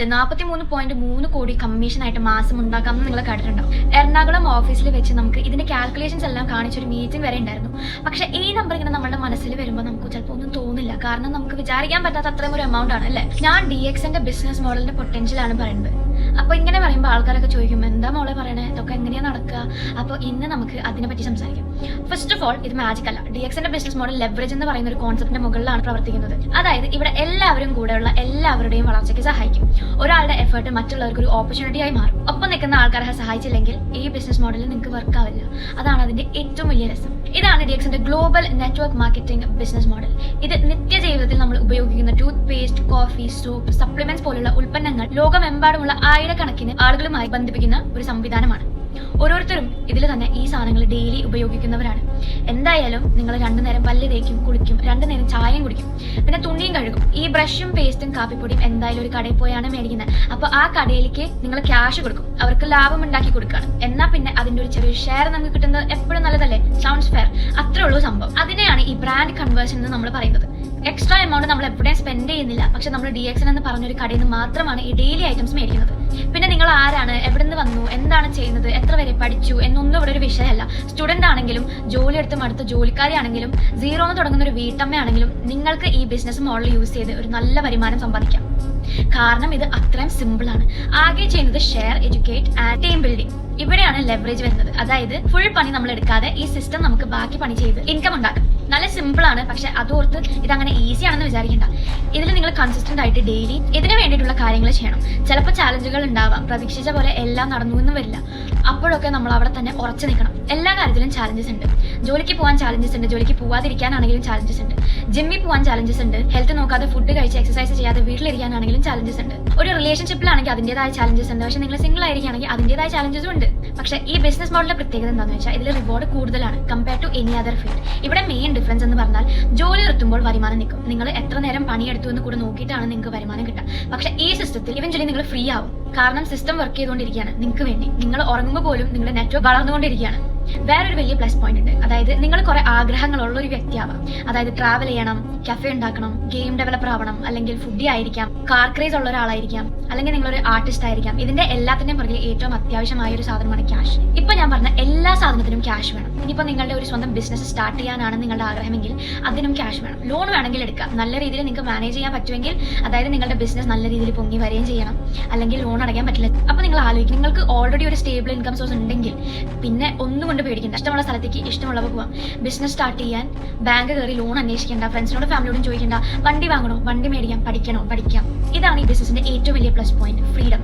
ചാനലിൽ 43.3 കോടി കമ്മീഷനായിട്ട് മാസം ഉണ്ടാക്കാമെന്ന് നിങ്ങൾ കേട്ടിട്ടുണ്ടാവും. എറണാകുളം ഓഫീസിൽ വെച്ച് നമുക്ക് ഇതിന്റെ കാൽക്കുലേഷൻസ് എല്ലാം കാണിച്ചൊരു മീറ്റിംഗ് വരെ ഉണ്ടായിരുന്നു. പക്ഷെ ഈ നമ്പർ ഇങ്ങനെ നമ്മുടെ മനസ്സിൽ വരുമ്പോൾ നമുക്ക് ചിലപ്പോൾ ഒന്നും തോന്നില്ല. കാരണം നമുക്ക് വിചാരിക്കാൻ പറ്റാത്ത അത്രയും ഒരു എമൗണ്ട് ആണ് അല്ലേ. ഞാൻ DXന്റെ ബിസിനസ് മോഡലിന്റെ പൊട്ടൻഷ്യലാണ് പറയുന്നത്. അപ്പോൾ ഇങ്ങനെ പറയുമ്പോൾ ആൾക്കാരൊക്കെ ചോദിക്കും, എന്താ മോളെ പറയണേ, ഇതൊക്കെ എങ്ങനെയാണ് നടക്കുക? അപ്പോൾ ഇന്ന് നമുക്ക് അതിനെപ്പറ്റി സംസാരിക്കാം. ഫസ്റ്റ് ഓഫ് ഓൾ, ഇത് മാജിക് അല്ല. DXന്റെ ബിസിനസ് മോഡൽ ലെവറേജ് എന്ന് പറയുന്ന ഒരു കോൺസെപ്റ്റിന്റെ മുകളിലാണ് പ്രവർത്തിക്കുന്നത്. അതായത് ഇവിടെ എല്ലാവരും കൂടെയുള്ള എല്ലാവരുടെയും വളർച്ചയ്ക്ക് സഹായിക്കും. ഒരാളുടെ എഫേർട്ട് മറ്റുള്ളവർക്ക് ഒരു ഓപ്പർച്യൂണിറ്റി ആയി മാറും. ഒപ്പം നിൽക്കുന്ന ആൾക്കാരെ സഹായിച്ചില്ലെങ്കിൽ ഈ ബിസിനസ് മോഡലിൽ നിങ്ങൾക്ക് വർക്ക് ആവില്ല. അതാണ് അതിന്റെ ഏറ്റവും വലിയ രസം. ഇതാണ് DXന്റെ global network marketing business model. ഇത് നിത്യജീവിതത്തിൽ നമ്മൾ ഉപയോഗിക്കുന്ന toothpaste, coffee, soap, supplements പോലുള്ള ഉൽപ്പന്നങ്ങൾ ലോകമെമ്പാടുമുള്ള ആയിരക്കണക്കിന് ആളുകളുമായി ബന്ധിപ്പിക്കുന്ന ഒരു സംവിധാനമാണ്. ഓരോരുത്തരും ഇതിൽ തന്നെ ഈ സാധനങ്ങൾ ഡെയിലി ഉപയോഗിക്കുന്നവരാണ്. എന്തായാലും നിങ്ങൾ 2 നേരം പല്ല് തേക്കും, കുളിക്കും, 2 നേരം ചായയും കുടിക്കും, പിന്നെ തുണിയും കഴുകും. ഈ ബ്രഷും പേസ്റ്റും കാപ്പിപ്പൊടിയും എന്തായാലും ഒരു കടയിൽ പോയാണ് മേടിക്കുന്നത്. അപ്പോൾ ആ കടയിലേക്ക് നിങ്ങൾ ക്യാഷ് കൊടുക്കും, അവർക്ക് ലാഭം ഉണ്ടാക്കി കൊടുക്കുകയാണ്. എന്നാൽ പിന്നെ അതിന്റെ ഒരു ചെറിയ ഷെയർ നമുക്ക് കിട്ടുന്നത് എപ്പോഴും നല്ലതല്ലേ? Sounds fair. അത്രേ ഉള്ളൂ സംഭവം. അതിനെയാണ് ഈ ബ്രാൻഡ് കൺവേർഷൻ എന്ന് നമ്മൾ പറയുന്നത്. എക്സ്ട്രാ എമൗണ്ട് നമ്മൾ എവിടെയും സ്പെൻഡ് ചെയ്യുന്നില്ല. പക്ഷെ നമ്മൾ DXN എന്ന് പറഞ്ഞൊരു കടയിൽ നിന്ന് മാത്രമാണ് ഈ ഡെയിലി ഐറ്റംസ് മേടിക്കുന്നത്. പിന്നെ നിങ്ങൾ ആരാണ്, എവിടെ നിന്ന് വന്നു, എന്താണ് ചെയ്യുന്നത്, എത്ര വരെ പഠിച്ചു എന്നൊന്നും ഇവിടെ ഒരു വിഷയമല്ല. സ്റ്റുഡന്റ് ആണെങ്കിലും ജോലി എടുത്ത് മടുത്ത ജോലിക്കാരിയാണെങ്കിലും സീറോന്ന് തുടങ്ങുന്ന ഒരു വീട്ടമ്മയാണെങ്കിലും നിങ്ങൾക്ക് ഈ ബിസിനസ് മോഡൽ യൂസ് ചെയ്ത് ഒരു നല്ല വരുമാനം സമ്പാദിക്കാം. കാരണം ഇത് അത്രയും സിമ്പിൾ ആണ്. ആകെ ചെയ്യുന്നത് share, educate and team building. ഇവിടെയാണ് ലെവറേജ് വരുന്നത്. അതായത് ഫുൾ പണി നമ്മൾ എടുക്കാതെ ഈ സിസ്റ്റം നമുക്ക് ബാക്കി പണി ചെയ്ത് ഇൻകം ഉണ്ടാക്കാം. നല്ല സിമ്പിൾ ആണ്. പക്ഷെ അതോർത്ത് ഇതങ്ങനെ ഈസി ആണെന്ന് വിചാരിക്കേണ്ട. ഇതിൽ നിങ്ങൾ കൺസിസ്റ്റന്റ് ആയിട്ട് ഡെയിലി ഇതിന് വേണ്ടിയിട്ടുള്ള കാര്യങ്ങൾ ചെയ്യണം. ചിലപ്പോൾ ചാലഞ്ചുകൾ ഉണ്ടാവാം. പ്രതീക്ഷിച്ച പോലെ എല്ലാം നടന്നു എന്നും വരില്ല. അപ്പോഴൊക്കെ നമ്മൾ അവിടെ തന്നെ ഉറച്ചു നിൽക്കണം. എല്ലാ കാര്യത്തിലും ചാലഞ്ചസ് ഉണ്ട്. ജോലിക്ക് പോകാൻ ചാലഞ്ചസ് ഉണ്ട്, ജോലിക്ക് പോവാതിരിക്കാനാണെങ്കിലും ചാലഞ്ചസ് ഉണ്ട്, ജിമ്മിൽ പോകാൻ ചാലഞ്ചസ് ഉണ്ട്, ഹെൽത്ത് നോക്കാതെ ഫുഡ് കഴിച്ച് എക്സസൈസ് ചെയ്യാതെ വീട്ടിലിരിക്കാനാണെങ്കിലും ചാലഞ്ചസ് ഉണ്ട്. ഒരു റിലേഷൻഷിപ്പിലാണെങ്കിൽ അതിൻ്റെതായ ചാലഞ്ചസ് ഉണ്ട്. പക്ഷെ നിങ്ങൾ സിംഗിൾ ആയിരിക്കുകയാണെങ്കിൽ അതിൻ്റെതായ ചാലഞ്ചസും ഉണ്ട്. പക്ഷെ ഈ ബിസിനസ് മോഡലിന്റെ പ്രത്യേകത എന്താണെന്ന് വെച്ചാൽ ഇതിൽ റിവാർഡ് കൂടുതലാണ് compare to any other field. ഇവിടെ മെയിൻ ഡിഫറൻസ് എന്ന് പറഞ്ഞാൽ ജോലി നിർത്തുമ്പോൾ വരുമാനം നിൽക്കും. നിങ്ങൾ എത്ര നേരം പണിയെടുത്തു എന്ന് കൂടെ നോക്കിയിട്ടാണ് നിങ്ങൾക്ക് വരുമാനം കിട്ടുക. പക്ഷെ ഈ സിസ്റ്റത്തിൽ ഇവൻച്വലി നിങ്ങൾ ഫ്രീ ആവും. കാരണം സിസ്റ്റം വർക്ക് ചെയ്തുകൊണ്ടിരിക്കുകയാണ് നിങ്ങൾക്ക് വേണ്ടി. നിങ്ങൾ ഉറങ്ങുമ്പോൾ പോലും നിങ്ങളുടെ നെറ്റ്വർക്ക് വളർന്നുകൊണ്ടിരിക്കുകയാണ്. വേറൊരു വലിയ പ്ലസ് പോയിന്റ് ഉണ്ട്. അതായത് നിങ്ങൾ കുറെ ആഗ്രഹങ്ങളുള്ള ഒരു വ്യക്തിയാവാം. അതായത് ട്രാവൽ ചെയ്യണം, കഫേ ഉണ്ടാക്കണം, ഗെയിം ഡെവലപ്പർ ആവണം, അല്ലെങ്കിൽ ഫുഡി ആയിരിക്കാം, കാർ ക്രേസ് ഉള്ള ഒരാളായിരിക്കാം, അല്ലെങ്കിൽ നിങ്ങളൊരു ആർട്ടിസ്റ്റ് ആയിരിക്കാം. ഇതിന്റെ എല്ലാത്തിന്റെയും പുറകിൽ ഏറ്റവും അത്യാവശ്യമായ ഒരു സാധനമാണ് ക്യാഷ്. ഇപ്പൊ ഞാൻ പറഞ്ഞ എല്ലാ സാധനത്തിനും ക്യാഷ് വേണം. ഇനിയിപ്പോൾ നിങ്ങളുടെ ഒരു സ്വന്തം ബിസിനസ് സ്റ്റാർട്ട് ചെയ്യാനാണ് നിങ്ങളുടെ ആഗ്രഹമെങ്കിൽ അതിനും ക്യാഷ് വേണം. ലോൺ വേണമെങ്കിൽ എടുക്കാം. നല്ല രീതിയിൽ നിങ്ങൾക്ക് മാനേജ് ചെയ്യാൻ പറ്റുമെങ്കിൽ, അതായത് നിങ്ങളുടെ ബിസിനസ് നല്ല രീതിയിൽ പൊങ്ങി വരികയും ചെയ്യണം. അല്ലെങ്കിൽ ലോൺ അടയ്ക്കാൻ പറ്റില്ല. അപ്പൊ നിങ്ങൾ ആലോചിക്കും, നിങ്ങൾക്ക് ഓൾറെഡി ഒരു സ്റ്റേബിൾ ഇൻകം സോഴ്സ് ഉണ്ടെങ്കിൽ പിന്നെ ഒന്നും കൊണ്ട് പേടിക്കണ്ട. ഇഷ്ടമുള്ള സ്ഥലത്തേക്ക് ഇഷ്ടമുള്ളവ പോവാം. ബിസിനസ് സ്റ്റാർട്ട് ചെയ്യാൻ ബാങ്ക് കയറി ലോൺ അന്വേഷിക്കേണ്ട, ഫ്രണ്ട്സിനോടും ഫാമിലിയോടും ചോദിക്കേണ്ട, വണ്ടി വാങ്ങണോ, വണ്ടി മേടിക്കാം, പഠിക്കണോ, പഠിക്കാം. ഇതാണ് ഈ ബിസിനസിന്റെ ഏറ്റവും വലിയ പ്ലസ് പോയിന്റ്, ഫ്രീഡം.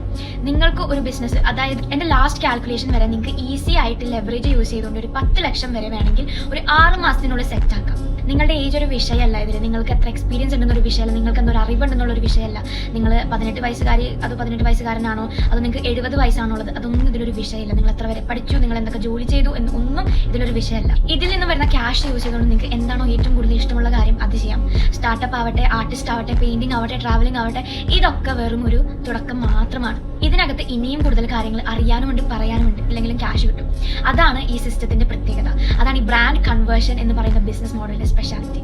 നിങ്ങൾക്ക് ഒരു ബിസിനസ്, അതായത് എന്റെ ലാസ്റ്റ് കാൽക്കുലേഷൻ വരെ നിങ്ങൾക്ക് ഈസി ആയിട്ട് ലെവറേജ് യൂസ് ചെയ്തുകൊണ്ട് ഒരു 10 ലക്ഷം വരെ വേണമെങ്കിൽ ഒരു 6 മാസത്തിനുള്ളിൽ സെറ്റ് ആക്കാം. നിങ്ങളുടെ ഏജ് ഒരു വിഷയമല്ല ഇതിൽ. നിങ്ങൾക്ക് എത്ര എക്സ്പീരിയൻസ് ഉണ്ടെന്നൊരു വിഷയമല്ല, നിങ്ങൾക്ക് എന്തൊരു അറിവുണ്ടെന്നുള്ളൊരു വിഷയമല്ല. നിങ്ങൾ 18 വയസ്സുകാരി അത് 18 വയസ്സുകാരനാണോ, അത് നിങ്ങൾക്ക് 70 വയസ്സാണുള്ളത്, അതൊന്നും ഇതിലൊരു വിഷയമില്ല. നിങ്ങൾ എത്ര വരെ പഠിച്ചു, നിങ്ങൾ എന്തൊക്കെ ജോലി ചെയ്തു എന്നൊന്നും ഇതിലൊരു വിഷയമല്ല. ഇതിൽ നിന്ന് വരുന്ന ക്യാഷ് യൂസ് ചെയ്തുകൊണ്ട് നിങ്ങൾക്ക് എന്താണോ ഏറ്റവും കൂടുതൽ ഇഷ്ടമുള്ള കാര്യം അത് ചെയ്യാം. സ്റ്റാർട്ടപ്പ് ആവട്ടെ, ആർട്ടിസ്റ്റ് ആവട്ടെ, പെയിന്റിംഗ് ആവട്ടെ, ട്രാവലിംഗ് ആവട്ടെ, ഇതൊക്കെ വെറും ഒരു തുടക്കം മാത്രമാണ്. ഇതിനകത്ത് ഇനിയും കൂടുതൽ കാര്യങ്ങൾ അറിയാനുമുണ്ട്, പറയാനുമുണ്ട്. ഇല്ലെങ്കിലും ക്യാഷ് കിട്ടും. അതാണ് ഈ സിസ്റ്റത്തിന്റെ പ്രത്യേകത. അതാണ് ഈ ബ്രാൻഡ് കൺവേർഷൻ എന്ന് പറയുന്ന ബിസിനസ് മോഡലിന്റെ സ്പെഷ്യാലിറ്റി.